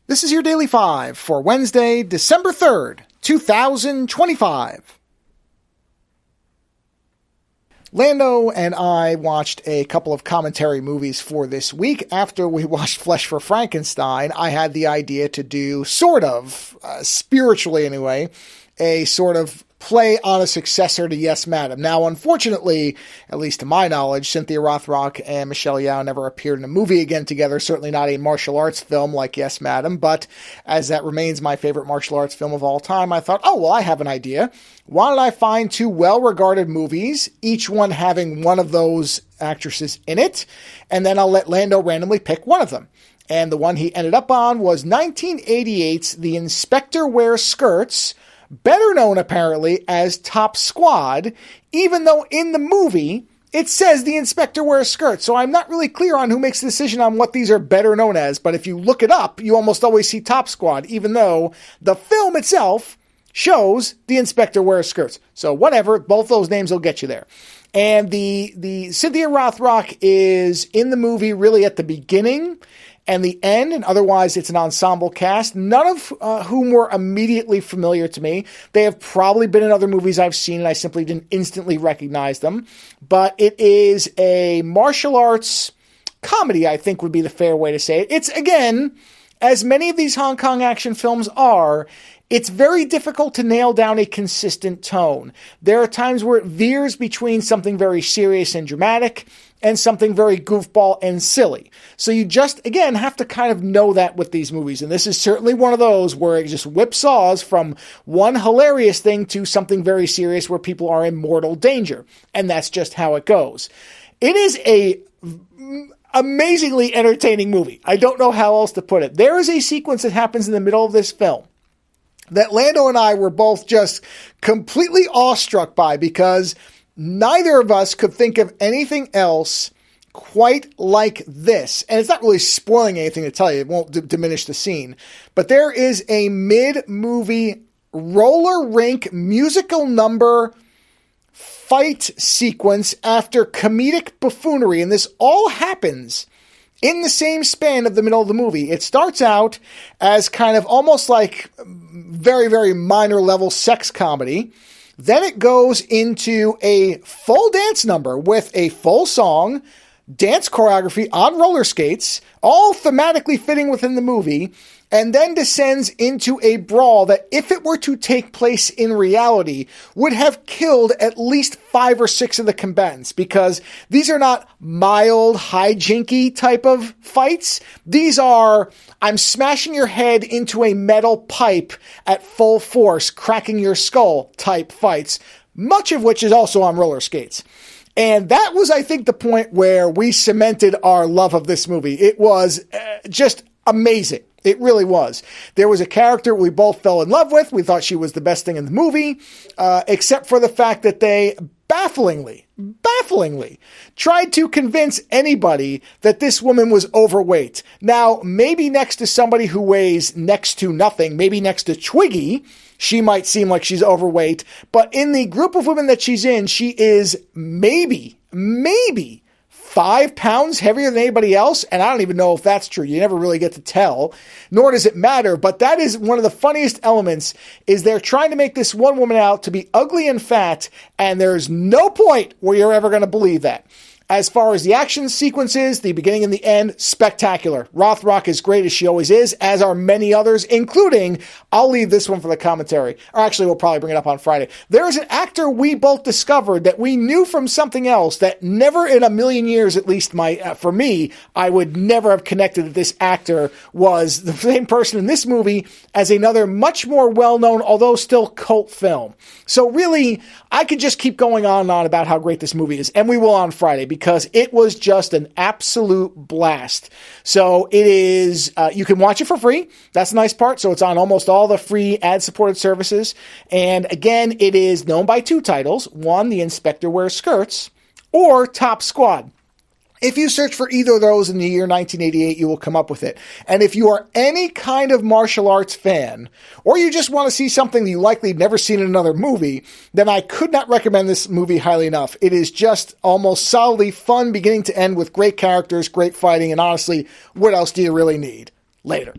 This is your Daily 5 for Wednesday, December 3rd, 2025. Lando and I watched a couple of commentary movies for this week. After we watched Flesh for Frankenstein, I had the idea to do spiritually anyway, a sort of play on a successor to Yes, Madam. Now, unfortunately, at least to my knowledge, Cynthia Rothrock and Michelle Yeoh never appeared in a movie again together, certainly not a martial arts film like Yes, Madam, but as that remains my favorite martial arts film of all time, I thought, I have an idea. Why don't I find two well-regarded movies, each one having one of those actresses in it, and then I'll let Lando randomly pick one of them. And the one he ended up on was 1988's The Inspector Wears Skirts, better known apparently as Top Squad, even though in the movie it says The Inspector Wears Skirts. So I'm not really clear on who makes the decision on what these are better known as, but if you look it up, you almost always see Top Squad, even though the film itself shows The Inspector Wears Skirts. So whatever, both those names will get you there. And the Cynthia Rothrock is in the movie really at the beginning and the end, and otherwise it's an ensemble cast, none of whom were immediately familiar to me. They have probably been in other movies I've seen, and I simply didn't instantly recognize them. But it is a martial arts comedy, I think would be the fair way to say it. It's, again, as many of these Hong Kong action films are, it's very difficult to nail down a consistent tone. There are times where it veers between something very serious and dramatic and something very goofball and silly. So you just, again, have to kind of know that with these movies. And this is certainly one of those where it just whipsaws from one hilarious thing to something very serious where people are in mortal danger. And that's just how it goes. It is a amazingly entertaining movie. I don't know how else to put it. There is a sequence that happens in the middle of this film that Lando and I were both just completely awestruck by because neither of us could think of anything else quite like this. And it's not really spoiling anything to tell you. It won't diminish the scene. But there is a mid-movie roller rink musical number fight sequence after comedic buffoonery. And this all happens in the same span of the middle of the movie. It starts out as kind of almost like very, very minor level sex comedy. Then it goes into a full dance number with a full song, dance choreography on roller skates, all thematically fitting within the movie, and then descends into a brawl that, if it were to take place in reality, would have killed at least 5 or 6 of the combatants, because these are not mild, hijinky type of fights. These are, I'm smashing your head into a metal pipe at full force, cracking your skull type fights, much of which is also on roller skates. And that was, I think, the point where we cemented our love of this movie. It was just amazing. It really was. There was a character we both fell in love with. We thought she was the best thing in the movie, except for the fact that they bafflingly tried to convince anybody that this woman was overweight. Now, maybe next to somebody who weighs next to nothing, maybe next to Twiggy, she might seem like she's overweight, but in the group of women that she's in, she is maybe 5 pounds heavier than anybody else, and I don't even know if that's true. You never really get to tell, nor does it matter, but that is one of the funniest elements, is they're trying to make this one woman out to be ugly and fat, and there's no point where you're ever going to believe that. As far as the action sequences, the beginning and the end, spectacular. Rothrock is great as she always is, as are many others, including, I'll leave this one for the commentary, or actually we'll probably bring it up on Friday. There is an actor we both discovered that we knew from something else that never in a million years, at least for me, I would never have connected that this actor was the same person in this movie as another much more well-known, although still cult film. So really, I could just keep going on and on about how great this movie is, and we will on Friday, because it was just an absolute blast. So it is, you can watch it for free. That's the nice part. So it's on almost all the free ad-supported services. And again, it is known by 2 titles. One, The Inspector Wears Skirts, or Top Squad. If you search for either of those in the year 1988, you will come up with it. And if you are any kind of martial arts fan, or you just want to see something that you likely never seen in another movie, then I could not recommend this movie highly enough. It is just almost solidly fun beginning to end with great characters, great fighting, and honestly, what else do you really need? Later.